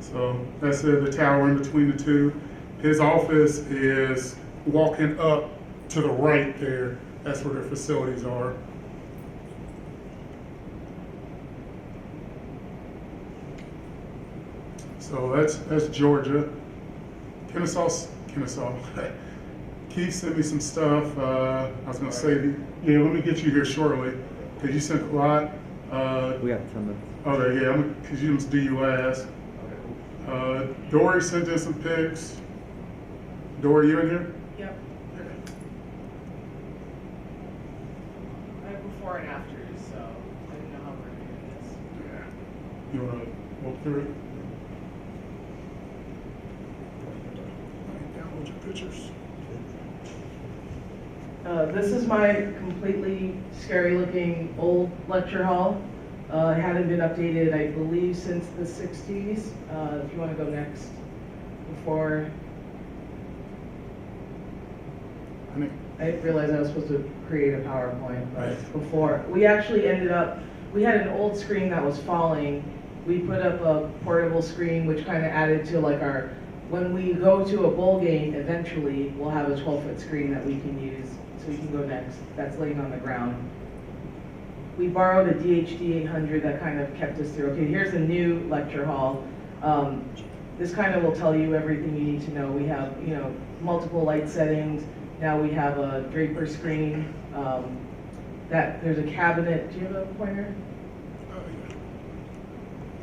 So that's the tower in between the 2. His office is walking up to the right there. That's where their facilities are. So that's Georgia. Kennesaw. Keith sent me some stuff. I was gonna say, yeah, let me get you here shortly, because you sent a lot. We got 10 minutes. Okay, yeah, because you must do you last. Dory sent in some pics. Dory, you in here? Yep. I have before and afters, so I didn't know how we're doing this. Yeah. You wanna walk through it? Download your pictures. This is my completely scary looking old lecture hall. It hadn't been updated, I believe, since the 60s. If you want to go next. Before, I didn't realize I was supposed to create a PowerPoint, but before, we actually ended up, we had an old screen that was falling. We put up a portable screen, which kind of added to like our, when we go to a bowl game, eventually, we'll have a 12-foot screen that we can use. So you can go next. That's laying on the ground. We borrowed a DHD 800 that kind of kept us through. Okay, here's a new lecture hall. This kind of will tell you everything you need to know. We have, multiple light settings. Now we have a Draper screen. That there's a cabinet. Do you have a pointer? Yeah.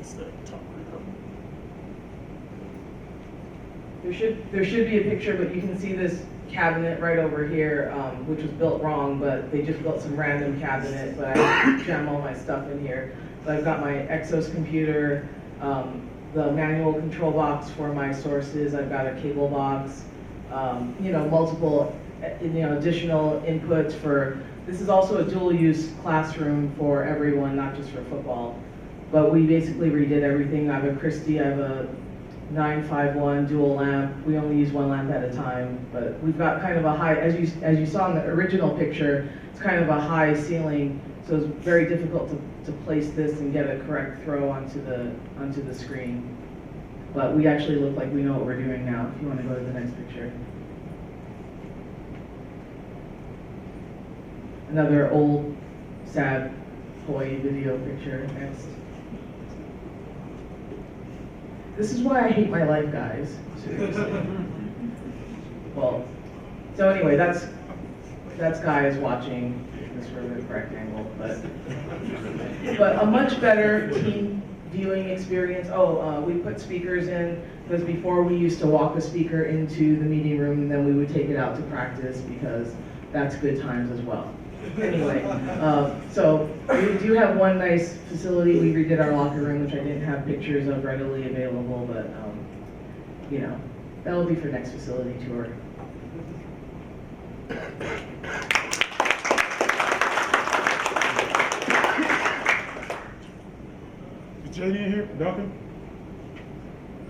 It's that top right up. There should be a picture, but you can see this cabinet right over here, which was built wrong, but they just built some random cabinet, but I jam all my stuff in here. So I've got my Exos computer, the manual control box for my sources, I've got a cable box, multiple, additional inputs for, this is also a dual-use classroom for everyone, not just for football. But we basically redid everything. I have a Christie, I have a 951 dual lamp. We only use 1 lamp at a time, but we've got kind of a high, as you saw in the original picture, it's kind of a high ceiling, so it's very difficult to place this and get a correct throw onto the screen. But we actually look like we know what we're doing now, if you want to go to the next picture. Another old, sad toy video picture next. This is why I hate my life, guys. Seriously. Well, so anyway, that's guys watching this from the correct angle, but a much better team viewing experience. We put speakers in, because before we used to walk a speaker into the meeting room and then we would take it out to practice, because that's good times as well. Anyway, so we do have one nice facility. We redid our locker room, which I didn't have pictures of readily available, but that'll be for next facility tour. Is JD in here? Duncan?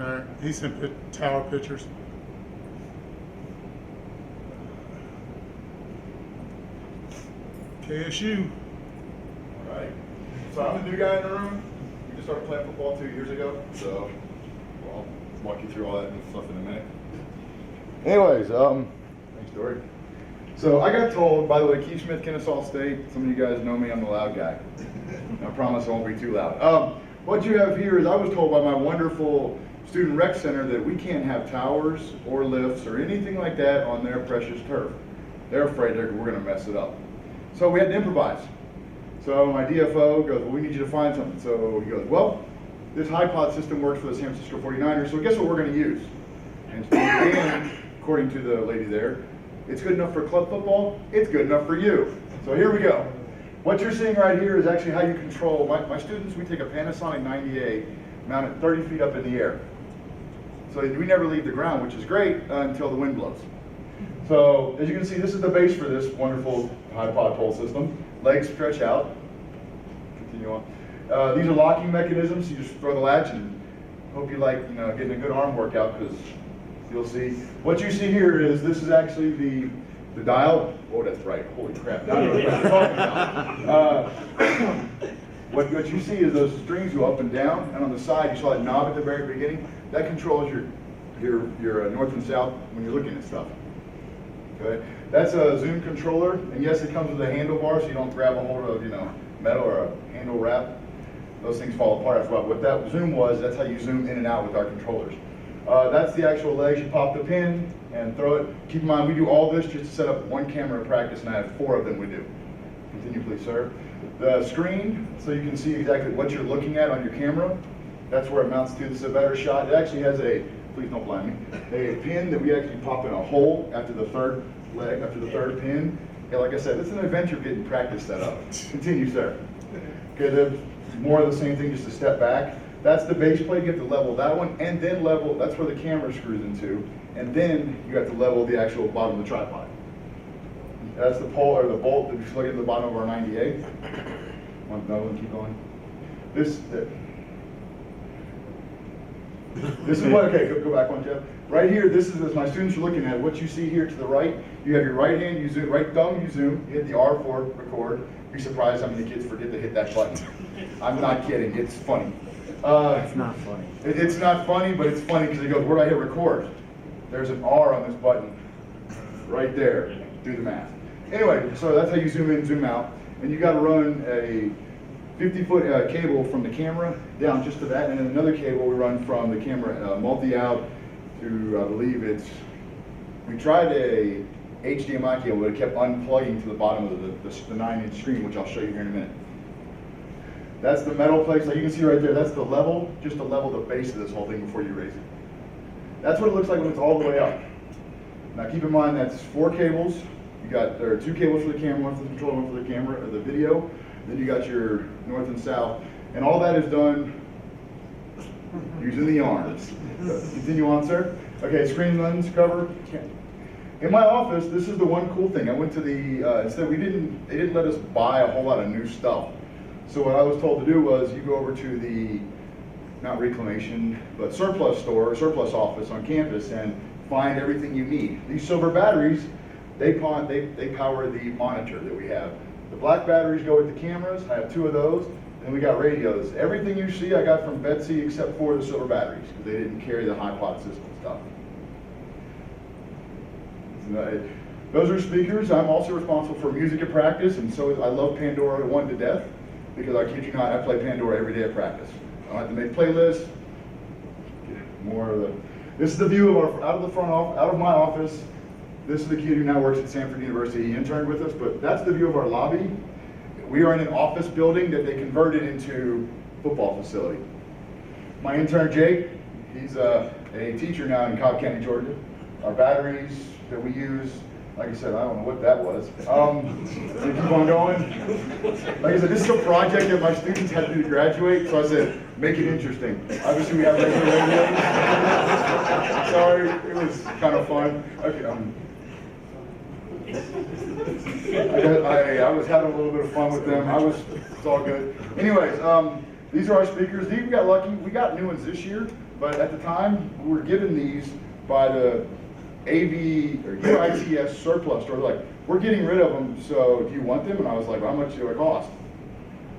All right, he sent tower pictures. KSU. All right. So I'm the new guy in the room. We just started playing football 2 years ago, so I'll walk you through all that stuff in a minute. Anyways, thanks, Dory. So I got told, by the way, Keith Smith, Kennesaw State. Some of you guys know me. I'm the loud guy. I promise I won't be too loud. What you have here is I was told by my wonderful student rec center that we can't have towers or lifts or anything like that on their precious turf. They're afraid we're going to mess it up. So we had to improvise. So my DFO goes, well, we need you to find something. So he goes, well, this high-pod system works for the San Francisco 49ers, so guess what we're going to use? And according to the lady there, it's good enough for club football, it's good enough for you. So here we go. What you're seeing right here is actually how you control, my students, we take a Panasonic 98, mount it 30 feet up in the air. So we never leave the ground, which is great until the wind blows. So as you can see, this is the base for this wonderful high-pod pole system. Legs stretch out. Continue on. These are locking mechanisms. You just throw the latch and hope you like, getting a good arm workout, because you'll see. What you see here is, this is actually the dial. Oh, that's right. Holy crap. Now I know what I'm talking about. What you see is those strings go up and down, and on the side, you saw that knob at the very beginning. That controls your north and south when you're looking at stuff. Okay, that's a zoom controller, and yes, it comes with a handlebar, so you don't grab a hold of metal or a handle wrap. Those things fall apart as well. What that zoom was, that's how you zoom in and out with our controllers. That's the actual legs. You pop the pin and throw it. Keep in mind, we do all this just to set up one camera in practice, and I have 4 of them we do. Continue, please, sir. The screen, so you can see exactly what you're looking at on your camera. That's where it mounts to. This is a better shot. It actually has a, please don't blind me, a pin that we actually pop in a hole after the third leg, after the third pin. Yeah, like I said, it's an adventure getting practice set up. Continue, sir. Okay, more of the same thing, just a step back. That's the base plate. You have to level that one, and then level, that's where the camera screws into, and then you have to level the actual bottom of the tripod. That's the pole, or the bolt that you plug into the bottom of our 98. Another one, keep going. This is what, okay, go back one, Jeff. Right here, this is, as my students are looking at, what you see here to the right, you have your right hand, you zoom, right thumb, you zoom, you hit the R for record. Be surprised how many kids forget to hit that button. I'm not kidding, it's funny. It's not funny. It's not funny, but it's funny because it goes, where do I hit record? There's an R on this button, right there. Do the math. Anyway, so that's how you zoom in, zoom out. And you got to run a 50-foot cable from the camera down just to that, and then another cable we run from the camera multi-out to, I believe we tried a HDMI cable, but it kept unplugging to the bottom of the 9-inch screen, which I'll show you here in a minute. That's the metal plate, so you can see right there, that's the level, just to level the base of this whole thing before you raise it. That's what it looks like when it's all the way up. Now keep in mind, that's 4 cables. There are 2 cables for the camera, one for the controller, one for the camera, or the video. Then you got your north and south. And all that is done using the arms. Continue on, sir. Okay, screen lens cover. In my office, this is the one cool thing. I went to the, instead they didn't let us buy a whole lot of new stuff. So what I was told to do was, you go over to the, not reclamation, but surplus store, surplus office on campus, and find everything you need. These silver batteries, they power the monitor that we have. The black batteries go with the cameras. I have 2 of those. And we got radios. Everything you see I got from Betsy except for the silver batteries, because they didn't carry the high-pod system stuff. Those are speakers. I'm also responsible for music at practice, and so I love Pandora 1 to death, because I kid you not, I play Pandora every day at practice. I don't have to make playlists. This is the view of out of my office. This is the kid who now works at Stanford University. He interned with us, but that's the view of our lobby. We are in an office building that they converted into football facility. My intern, Jake, he's a teacher now in Cobb County, Georgia. Our batteries that we use, like I said, I don't know what that was. We keep on going. Like I said, this is a project that my students had to do to graduate, so I said, make it interesting. Obviously, we have regular radios. Sorry, it was kind of fun. Okay, I was having a little bit of fun with them. It's all good. Anyways, these are our speakers. We got lucky. We got new ones this year, but at the time, we were given these by the AV or UITS surplus store. Like, we're getting rid of them, so do you want them? And I was like, how much do they cost?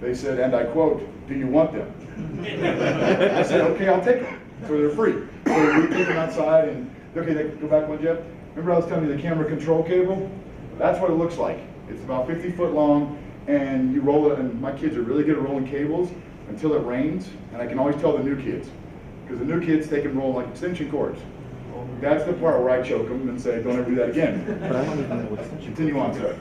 They said, and I quote, do you want them? I said, okay, I'll take them. So they're free. So we take them outside and, okay, go back one, Jeff. Remember I was telling you the camera control cable? That's what it looks like. It's about 50 foot long, and you roll it, and my kids are really good at rolling cables until it rains, and I can always tell the new kids. Because the new kids, they can roll like extension cords. That's the part where I choke them and say, don't ever do that again. But I don't even know what extension. Continue on, sir.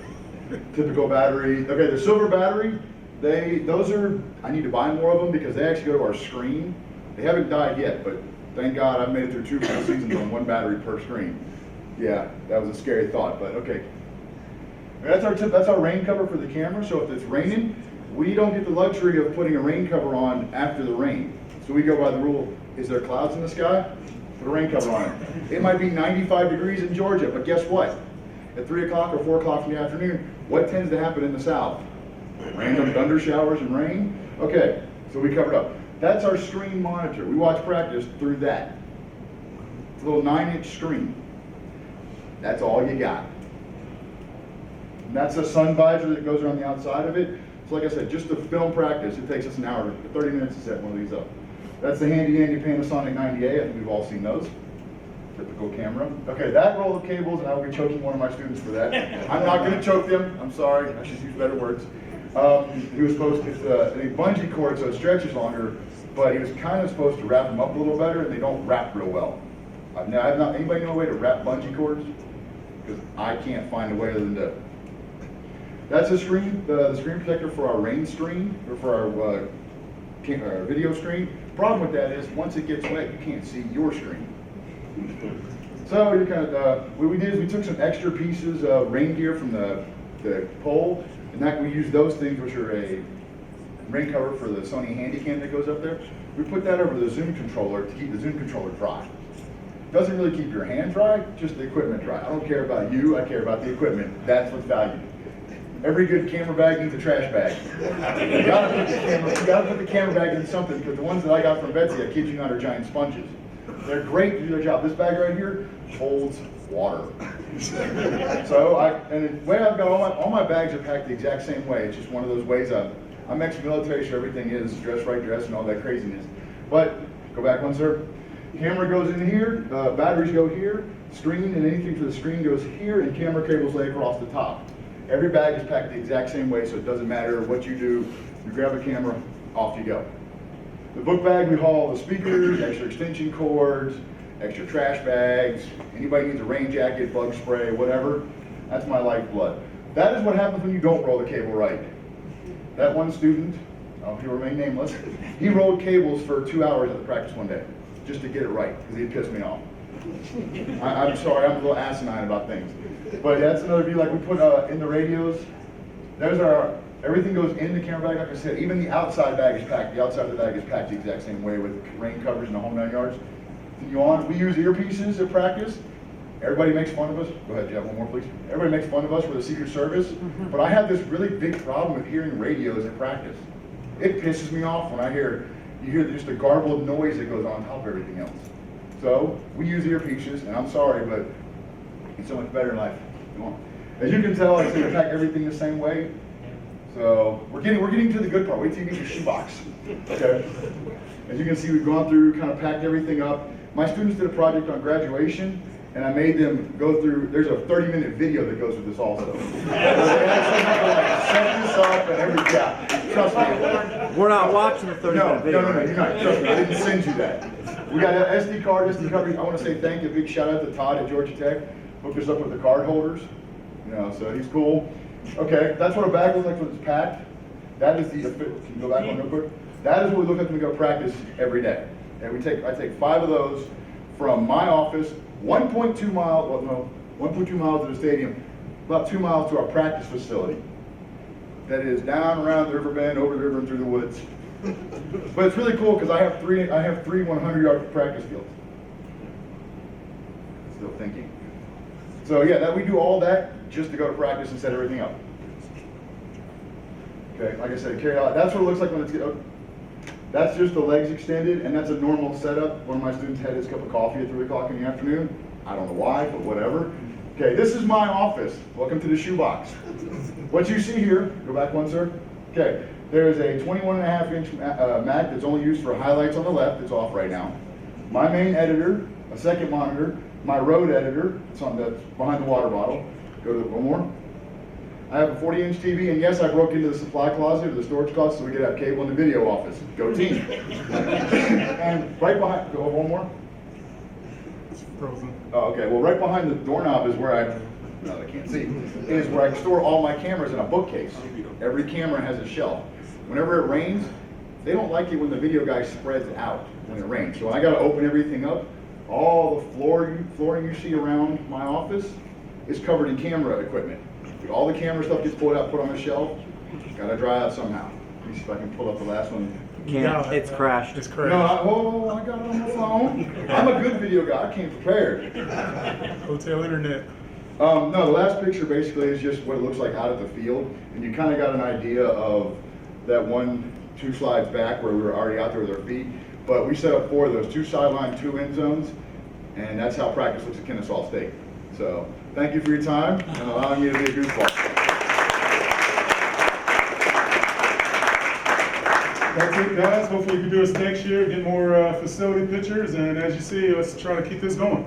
Typical battery. Okay, the silver battery, those are, I need to buy more of them because they actually go to our screen. They haven't died yet, but thank God I've made it through 2 full seasons on 1 battery per screen. Yeah, that was a scary thought, but okay. That's our rain cover for the camera, so if it's raining, we don't get the luxury of putting a rain cover on after the rain. So we go by the rule, is there clouds in the sky? Put a rain cover on it. It might be 95 degrees in Georgia, but guess what? At 3 o'clock or 4 o'clock in the afternoon, what tends to happen in the south? Random thunder showers and rain? Okay, so we covered up. That's our screen monitor. We watch practice through that. It's a little 9-inch screen. That's all you got. And that's a sun visor that goes around the outside of it. So like I said, just to film practice, it takes us an hour, 30 minutes to set one of these up. That's the handy Panasonic 90A. I think we've all seen those. Typical camera. Okay, that roll of cables, and I will be choking one of my students for that. I'm not going to choke them. I'm sorry. I should use better words. He was supposed to, it's a bungee cord, so it stretches longer, but he was kind of supposed to wrap them up a little better, and they don't wrap real well. Anybody know a way to wrap bungee cords? Because I can't find a way other than to. That's the screen protector for our rain screen, or for our video screen. Problem with that is, once it gets wet, you can't see your screen. So you kind of, what we did is we took some extra pieces of rain gear from the pole, and that we use those things, which are a rain cover for the Sony Handycam that goes up there. We put that over the zoom controller to keep the zoom controller dry. Doesn't really keep your hand dry, just the equipment dry. I don't care about you, I care about the equipment. That's what's valued. Every good camera bag needs a trash bag. You gotta put the camera bag in something, because the ones that I got from Betsy, I kid you not, are giant sponges. They're great to do their job. This bag right here holds water. So and the way I've got all my bags are packed the exact same way. It's just one of those ways I'm ex-military, so everything is dress right dress and all that craziness. But go back one, sir. Camera goes in here, batteries go here, screen and anything for the screen goes here, and camera cables lay across the top. Every bag is packed the exact same way, so it doesn't matter what you do. You grab a camera, off you go. The book bag, we haul the speakers, extra extension cords, extra trash bags. Anybody needs a rain jacket, bug spray, whatever. That's my lifeblood. That is what happens when you don't roll the cable right. That one student, he'll remain nameless, he rolled cables for 2 hours at the practice one day, just to get it right, because he pissed me off. I'm sorry, I'm a little asinine about things. But that's another view, like we put in the radios. There's everything goes in the camera bag, like I said. Even the outside bag is packed. The outside of the bag is packed the exact same way with rain covers and the whole 9 yards. We use earpieces at practice. Everybody makes fun of us. Go ahead, Jeff, one more please. Everybody makes fun of us for the Secret Service. But I have this really big problem with hearing radios at practice. It pisses me off when you hear just the garbled noise that goes on top of everything else. So we use earpieces, and I'm sorry, but it's so much better in life. Come on. As you can tell, I say we pack everything the same way. So we're getting to the good part. Wait till you get your shoebox. Okay. As you can see, we've gone through, kind of packed everything up. My students did a project on graduation, and I made them go through. There's a 30-minute video that goes with this also. They actually have to like set this up and everything. Yeah, trust me. We're not watching the 30-minute video. No, you're not. Trust me, I didn't send you that. We got an SD card, SD card. I want to say thank you, big shout out to Todd at Georgia Tech. Hooked us up with the card holders. So he's cool. Okay, that's what a bag looks like when it's packed. That is the, can you go back one real quick? That is what we look like when we go practice every day. And I take 5 of those from my office, 1.2 miles, 1.2 miles to the stadium, about 2 miles to our practice facility. That is down around the river bend, over the river and through the woods. But it's really cool because I have three 100-yard practice fields. Still thinking. So yeah, we do all that just to go to practice and set everything up. Okay, like I said, carry out. That's what it looks like when it's that's just the legs extended, and that's a normal setup. One of my students had his cup of coffee at 3 o'clock in the afternoon. I don't know why, but whatever. Okay, this is my office. Welcome to the shoebox. What you see here, go back one, sir. Okay, there is a 21.5-inch Mac that's only used for highlights on the left. It's off right now. My main editor, a second monitor, my road editor, it's on that's behind the water bottle. Go to one more. I have a 40-inch TV, and yes, I broke into the supply closet or the storage closet so we could have cable in the video office. Go team. And right behind, go one more. Frozen. Oh, okay. Well, right behind the doorknob is where I now that I can't see, is where I store all my cameras in a bookcase. Every camera has a shelf. Whenever it rains, they don't like it when the video guy spreads out when it rains. So I gotta open everything up. All the flooring you see around my office is covered in camera equipment. All the camera stuff gets pulled out, put on the shelf. Gotta dry out somehow. Let me see if I can pull up the last one. Can't, it's crashed. It's No, crazy. I got it on my phone. I'm a good video guy. I came prepared. Hotel internet. No, the last picture basically is just what it looks like out at the field, and you kind of got an idea of that 2 slides back where we were already out there with our feet. But we set up 4 of those, 2 sideline, 2 end zones, and that's how practice looks at Kennesaw State. So thank you for your time and allowing me to be a goofball. That's it, guys. Hopefully you can do this next year, get more facility pictures, and as you see, let's try to keep this going.